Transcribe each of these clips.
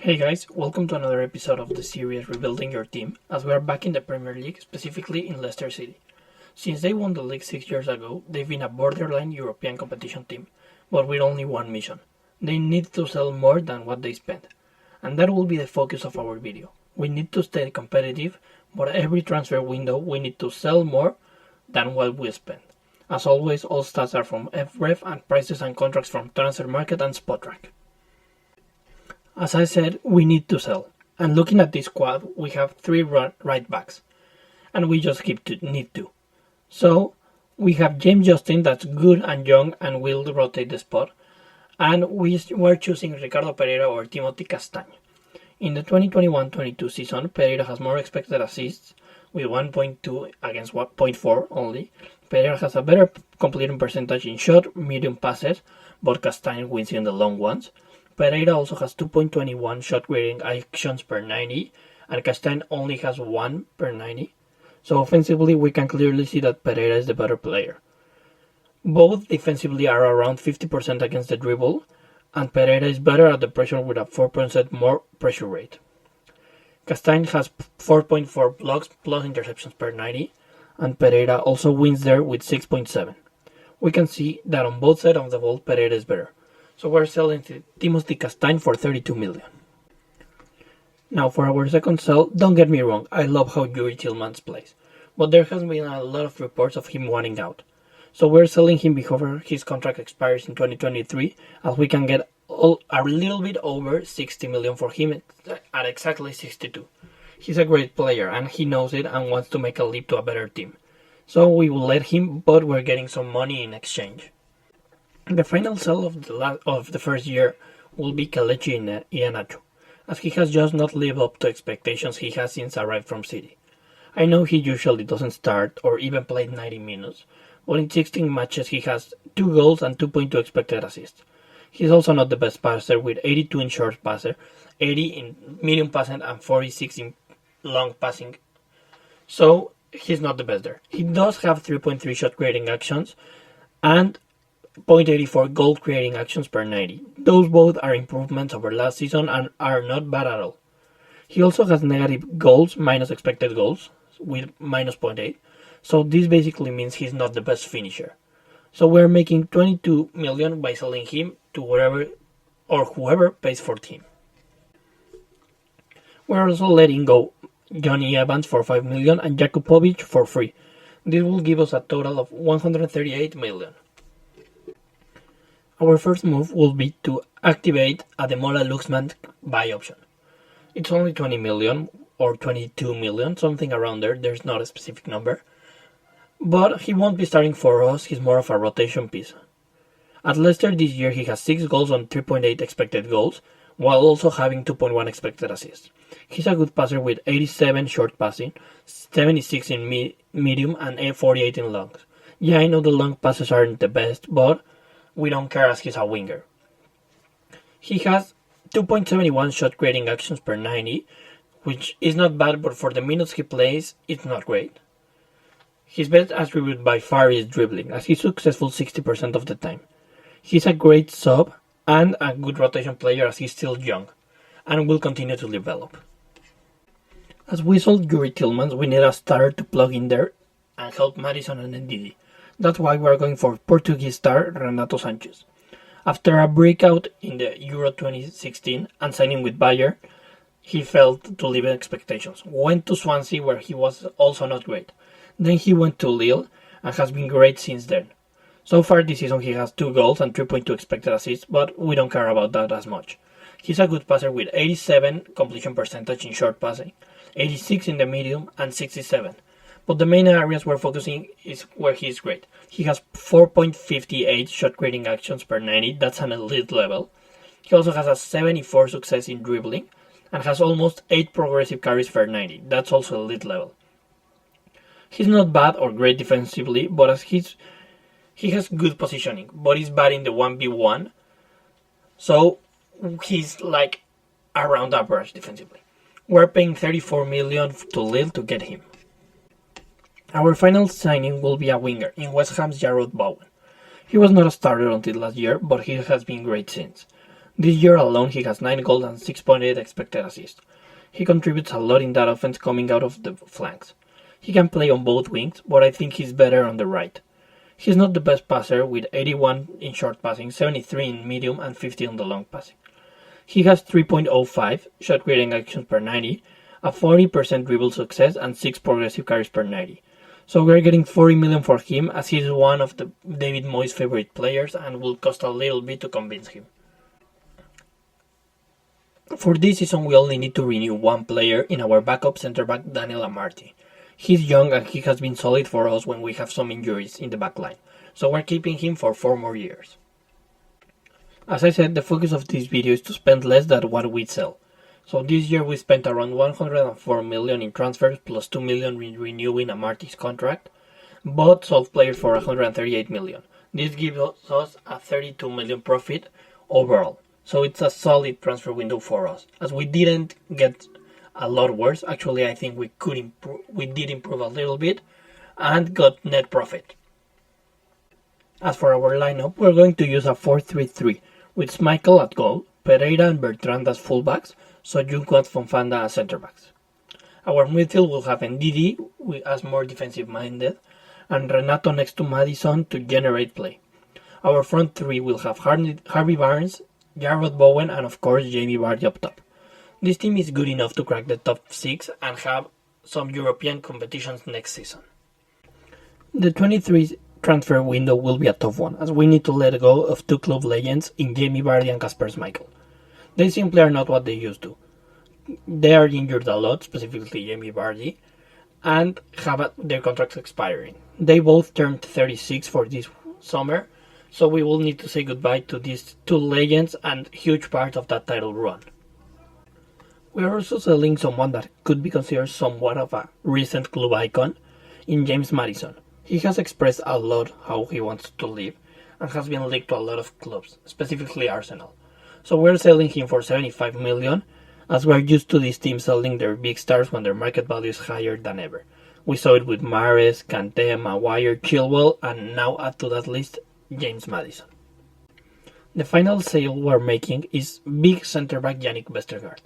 Hey guys, welcome to another episode of the series Rebuilding Your Team, as we are back in the Premier League, specifically in Leicester City. Since they won the league 6 years ago, they've been a borderline European competition team, but with only one mission. They need to sell more than what they spend. And that will be the focus of our video. We need to stay competitive, but every transfer window we need to sell more than what we spend. As always, all stats are from FREF and prices and contracts from Transfer Market and Spotrac. As I said, we need to sell. And looking at this squad, we have 3 right backs. And we just need to. So, we have James Justin that's good and young and will rotate the spot. And we're choosing Ricardo Pereira or Timothy Castagne. In the 2021-22 season, Pereira has more expected assists with 1.2 against 1.4 only. Pereira has a better completion percentage in short, medium passes, but Castagne wins in the long ones. Pereira also has 2.21 shot creating actions per 90, and Castagne only has 1 per 90. So offensively, we can clearly see that Pereira is the better player. Both defensively are around 50% against the dribble, and Pereira is better at the pressure with a 4% more pressure rate. Castagne has 4.4 blocks plus interceptions per 90, and Pereira also wins there with 6.7. We can see that on both sides of the ball, Pereira is better. So we're selling Timothy Castagne for 32 million. Now for our second sell, don't get me wrong, I love how Youri Tielemans plays, but there has been a lot of reports of him wanting out. So we're selling him before his contract expires in 2023, as we can get a little bit over 60 million for him at exactly 62. He's a great player and he knows it and wants to make a leap to a better team. So we will let him, but we're getting some money in exchange. The final sell of the first year will be Kelechi Iheanacho, as he has just not lived up to expectations he has since arrived from City. I know he usually doesn't start or even play 90 minutes, but in 16 matches he has 2 goals and 2.2 expected assists. He's also not the best passer with 82 in short passer, 80 in medium passing and 46 in long passing. So he's not the best there. He does have 3.3 shot creating actions and 0.84 goal creating actions per 90. Those both are improvements over last season and are not bad at all. He also has negative goals minus expected goals with minus 0.8. So this basically means he's not the best finisher. So we're making 22 million by selling him to whoever pays for him. We're also letting go Johnny Evans for 5 million and Jakupovic for free. This will give us a total of 138 million. Our first move will be to activate Ademola Luxman buy option. It's only 20 million or 22 million, something around there, there's not a specific number. But he won't be starting for us, he's more of a rotation piece. At Leicester this year he has 6 goals on 3.8 expected goals, while also having 2.1 expected assists. He's a good passer with 87 short passing, 76 in medium and 48 in longs. Yeah, I know the long passes aren't the best, but we don't care as he's a winger. He has 2.71 shot creating actions per 90, which is not bad, but for the minutes he plays, it's not great. His best attribute by far is dribbling, as he's successful 60% of the time. He's a great sub and a good rotation player as he's still young, and will continue to develop. As we sold Youri Tielemans, we need a starter to plug in there and help Maddison and Ndidi. That's why we're going for Portuguese star Renato Sanches. After a breakout in the Euro 2016 and signing with Bayern, he failed to live expectations. Went to Swansea where he was also not great. Then he went to Lille and has been great since then. So far this season he has 2 goals and 3.2 expected assists, but we don't care about that as much. He's a good passer with 87 completion percentage in short passing, 86 in the medium and 67. But the main areas we're focusing is where he's great. He has 4.58 shot creating actions per 90, that's an elite level. He also has a 74 success in dribbling and has almost 8 progressive carries per 90, that's also elite level. He's not bad or great defensively, but as he has good positioning, but he's bad in the 1v1, so he's like around average defensively. We're paying 34 million to Lille to get him. Our final signing will be a winger in West Ham's Jarod Bowen. He was not a starter until last year, but he has been great since. This year alone he has 9 goals and 6.8 expected assists. He contributes a lot in that offense coming out of the flanks. He can play on both wings, but I think he's better on the right. He's not the best passer with 81 in short passing, 73 in medium and 50 on the long passing. He has 3.05 shot creating actions per 90, a 40% dribble success and 6 progressive carries per 90. So we're getting 40 million for him as he's one of the David Moyes' favorite players and will cost a little bit to convince him. For this season we only need to renew one player in our backup centre-back Daniel Amartey. He's young and he has been solid for us when we have some injuries in the back line, so we're keeping him for 4 more years. As I said, the focus of this video is to spend less than what we sell. So this year we spent around 104 million in transfers plus 2 million in renewing Amartey's contract, but sold players for 138 million. This gives us a 32 million profit overall. So it's a solid transfer window for us, as we didn't get a lot worse. Actually, I think we did improve a little bit and got net profit. As for our lineup, we're going to use a 4-3-3 with Schmeichel at goal, Pereira and Bertrand as fullbacks, Soyuncu and Fonfanda as centre-backs. Our midfield will have Ndidi as more defensive-minded, and Renato next to Maddison to generate play. Our front three will have Harvey Barnes, Jarod Bowen and of course Jamie Vardy up top. This team is good enough to crack the top 6 and have some European competitions next season. The 23 transfer window will be a tough one, as we need to let go of 2 club legends in Jamie Vardy and Kasper Schmeichel. They simply are not what they used to. They are injured a lot, specifically Jamie Vardy, and have their contracts expiring. They both turned 36 for this summer, so we will need to say goodbye to these 2 legends and huge part of that title run. We are also selling someone that could be considered somewhat of a recent club icon in James Maddison. He has expressed a lot how he wants to leave and has been linked to a lot of clubs, specifically Arsenal. So we're selling him for 75 million, as we're used to these teams selling their big stars when their market value is higher than ever. We saw it with Mahrez, Kanté, Maguire, Chilwell, and now add to that list James Maddison. The final sale we're making is big centre-back Yannick Vestergaard.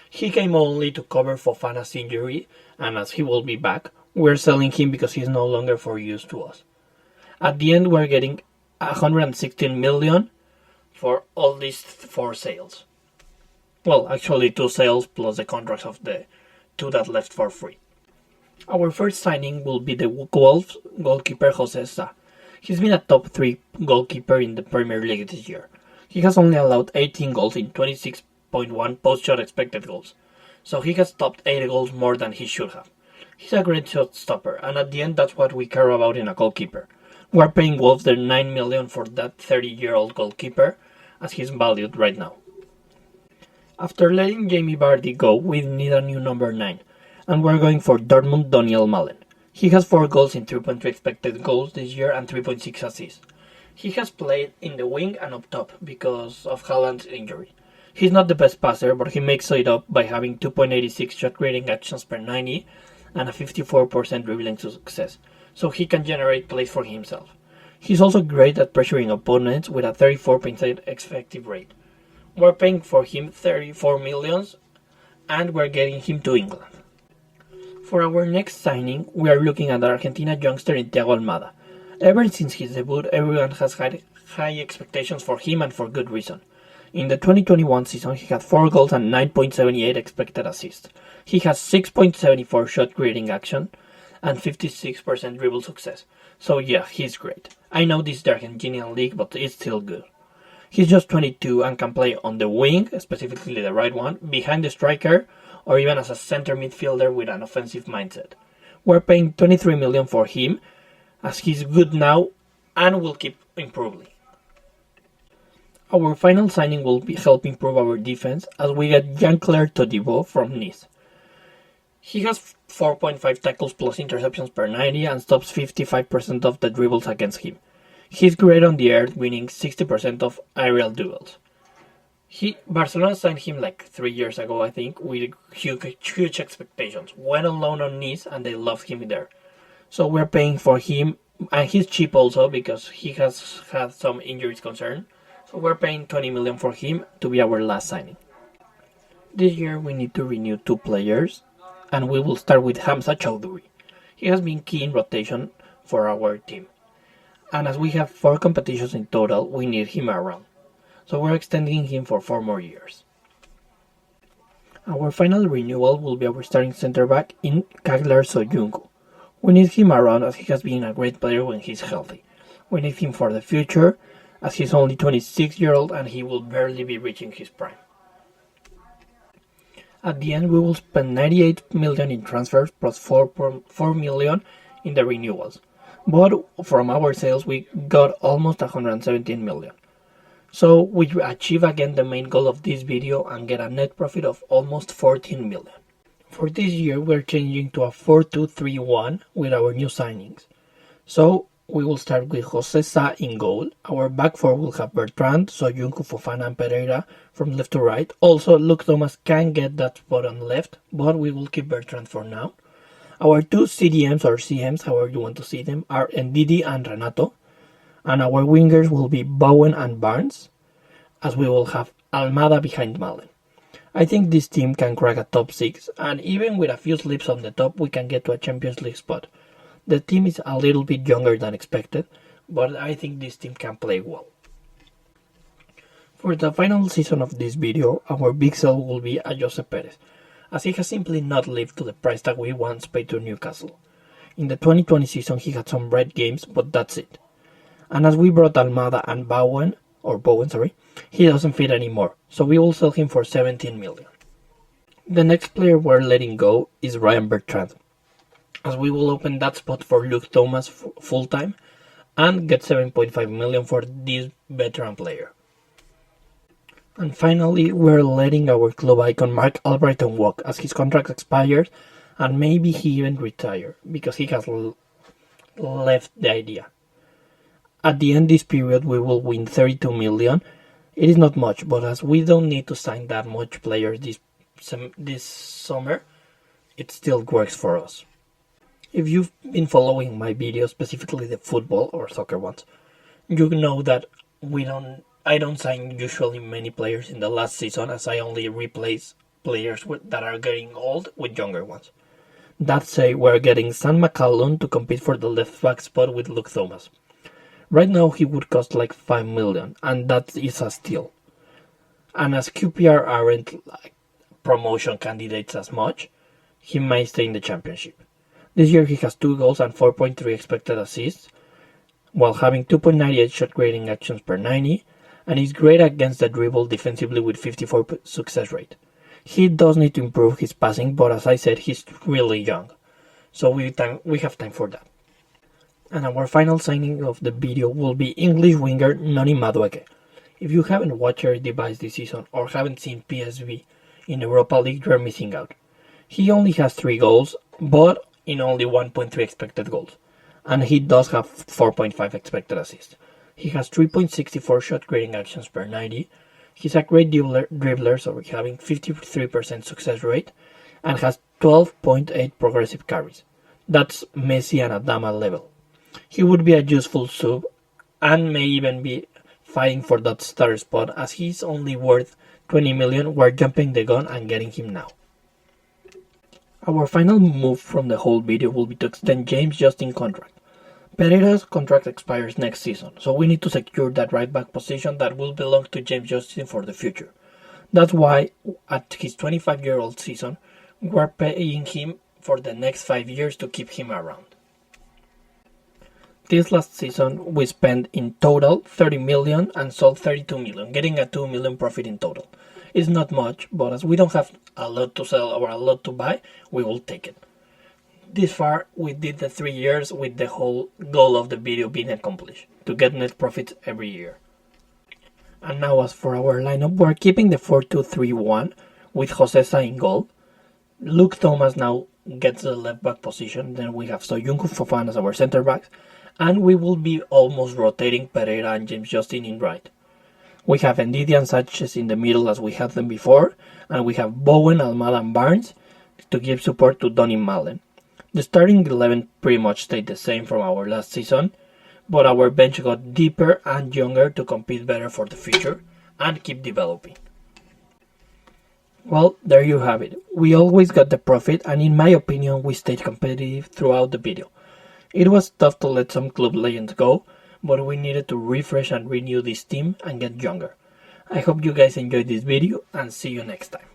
He came only to cover Fofana's injury, and as he will be back, we're selling him because he's no longer for use to us. At the end, we're getting 116 million for all these 4 sales. Well, actually 2 sales plus the contracts of the 2 that left for free. Our first signing will be the Wolves goalkeeper Josessa. He's been a top 3 goalkeeper in the Premier League this year. He has only allowed 18 goals in 26.1 post-shot expected goals, so he has topped 8 goals more than he should have. He's a great shot stopper, and at the end that's what we care about in a goalkeeper. We're paying Wolves their 9 million for that 30-year-old goalkeeper, as he's valued right now. After letting Jamie Vardy go, we need a new number 9, and we're going for Dortmund Daniel Malen. He has 4 goals in 3.3 expected goals this year and 3.6 assists. He has played in the wing and up top because of Haaland's injury. He's not the best passer, but he makes it up by having 2.86 shot creating actions per 90 and a 54% dribbling success, so he can generate plays for himself. He's also great at pressuring opponents with a 34% effective rate. We're paying for him 34 millions and we're getting him to England. For our next signing, we are looking at the Argentina youngster Thiago Almada. Ever since his debut, everyone has had high expectations for him and for good reason. In the 2021 season, he had 4 goals and 9.78 expected assists. He has 6.74 shot creating action and 56% dribble success. So yeah, he's great. I know this is the Argentinian league, but it's still good. He's just 22 and can play on the wing, specifically the right one, behind the striker, or even as a center midfielder with an offensive mindset. We're paying 23 million for him, as he's good now and will keep improving. Our final signing will help improve our defense as we get Jean-Claire Todibo from Nice. He has 4.5 tackles plus interceptions per 90 and stops 55% of the dribbles against him. He's great on the air, winning 60% of aerial duels. Barcelona signed him like 3 years ago, I think, with huge expectations. Went on loan on Nice and they loved him there. So we're paying for him, and he's cheap also because he has had some injuries concern. So we're paying 20 million for him to be our last signing. This year we need to renew 2 players, and we will start with Hamza Chowdhury. He has been key in rotation for our team. And as we have 4 competitions in total, we need him around. So we're extending him for 4 more years. Our final renewal will be our starting center back in Kaglar Soyuncu. We need him around as he has been a great player when he's healthy. We need him for the future as he's only 26-year-old and he will barely be reaching his prime. At the end we will spend 98 million in transfers plus 4 million in the renewals. But from our sales we got almost 117 million. So we achieve again the main goal of this video and get a net profit of almost 14 million. For this year we're changing to a 4-2-3-1 with our new signings. So we will start with Josessa in goal. Our back 4 will have Bertrand, Soyuncu, Fofana and Pereira from left to right. Also Luke Thomas can get that spot on left, but we will keep Bertrand for now. Our 2 CDMs or CMs, however you want to see them, are Ndidi and Renato. And our wingers will be Bowen and Barnes, as we will have Almada behind Malen. I think this team can crack a top 6, and even with a few slips on the top we can get to a Champions League spot. The team is a little bit younger than expected, but I think this team can play well. For the final season of this video, our big sell will be a Jose Perez, as he has simply not lived to the price tag we once paid to Newcastle. In the 2020 season he had some red games, but that's it. And as we brought Almada and Bowen, he doesn't fit anymore, so we will sell him for 17 million. The next player we're letting go is Ryan Bertrand, as we will open that spot for Luke Thomas full time and get 7.5 million for this veteran player. And finally, we're letting our club icon Mark Albrighton walk as his contract expires and maybe he even retire because he has left the idea. At the end of this period we will win 32 million. It is not much, but as we don't need to sign that much players this summer, it still works for us. If you've been following my videos, specifically the football or soccer ones, you know that I don't sign usually many players in the last season, as I only replace players that are getting old with younger ones. That said, we're getting Sam McCallum to compete for the left back spot with Luke Thomas. Right now he would cost like 5 million, and that is a steal. And as QPR aren't like promotion candidates as much, he might stay in the championship. This year he has 2 goals and 4.3 expected assists, while having 2.98 shot creating actions per 90, and is great against the dribble defensively with 54 success rate. He does need to improve his passing, but as I said, he's really young, so we have time for that. And our final signing of the video will be English winger Nani Maduake. If you haven't watched our device this season or haven't seen PSV in Europa League, you're missing out. He only has 3 goals, but in only 1.3 expected goals, and he does have 4.5 expected assists. He has 3.64 shot creating actions per 90. He's a great dribbler, so having 53% success rate, and has 12.8 progressive carries. That's Messi and Adama level. He would be a useful sub and may even be fighting for that starter spot, as he's only worth 20 million. We're jumping the gun and getting him now. Our final move from the whole video will be to extend James Justin's contract. Pereira's contract expires next season, so we need to secure that right back position that will belong to James Justin for the future. That's why at his 25-year-old season, we're paying him for the next 5 years to keep him around. This last season we spent in total 30 million and sold 32 million, getting a 2 million profit in total. It's not much, but as we don't have a lot to sell or a lot to buy, we will take it. This far we did the 3 years with the whole goal of the video being accomplished, to get net profits every year. And now as for our lineup, we're keeping the 4-2-3-1 with Josessa in goal. Luke Thomas now gets the left back position, then we have Soyuncu, Fofana as our centre backs, and we will be almost rotating Pereira and James Justin in right. We have Ndidi and Sanchez in the middle as we had them before, and we have Bowen, Almada and Barnes to give support to Donny Malen. The starting 11 pretty much stayed the same from our last season, but our bench got deeper and younger to compete better for the future and keep developing. Well, there you have it. We always got the profit, and in my opinion we stayed competitive throughout the video. It was tough to let some club legends go, but we needed to refresh and renew this team and get younger. I hope you guys enjoyed this video, and see you next time.